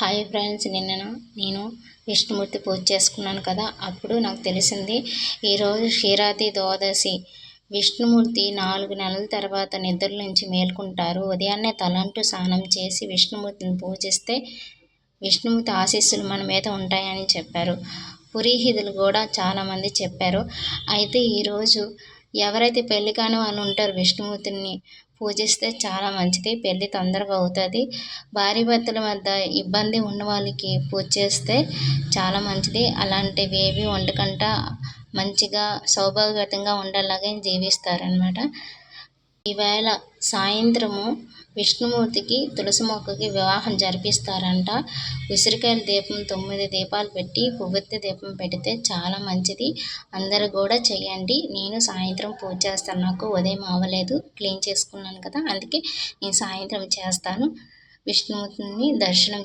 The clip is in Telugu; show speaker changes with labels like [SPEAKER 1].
[SPEAKER 1] హాయ్ ఫ్రెండ్స్, నేను విష్ణుమూర్తి పూజ చేసుకున్నాను కదా. అప్పుడు నాకు తెలిసింది ఈరోజు క్షీరాతి ద్వాదశి. విష్ణుమూర్తి 4 నెలల తర్వాత నిద్ర నుంచి మేల్కుంటారు. ఉదయాన్నే తలంటూ స్నానం చేసి విష్ణుమూర్తిని పూజిస్తే విష్ణుమూర్తి ఆశీస్సులు మన మీద ఉంటాయని చెప్పారు. పురోహితులు కూడా చాలామంది చెప్పారు. అయితే ఈరోజు ఎవరైతే పెళ్లి కాని వాళ్ళు ఉంటారో విష్ణుమూర్తిని పూజిస్తే చాలా మంచిది. పెళ్ళి తొందరగా అవుతుంది. భార్యాభర్తల మధ్య ఇబ్బంది ఉన్న వాళ్ళకి పూజ చేస్తే చాలా మంచిది. అలాంటివి ఏవి ఉండకుండా మంచిగా సౌభాగ్యతంగా ఉండేలాగే జీవిస్తారనమాట. ఈవేళ సాయంత్రము విష్ణుమూర్తికి తులసి మొక్కకి వివాహం జరిపిస్తారంట. ఉసిరికాయల దీపం 9 దీపాలు పెట్టి కొవ్వొత్తి దీపం పెడితే చాలా మంచిది. అందరూ కూడా చేయండి. నేను సాయంత్రం పూజ చేస్తాను. నాకు ఉదయం అవ్వలేదు, క్లీన్ చేసుకున్నాను కదా, అందుకే నేను సాయంత్రం చేస్తాను. విష్ణుమూర్తిని దర్శనం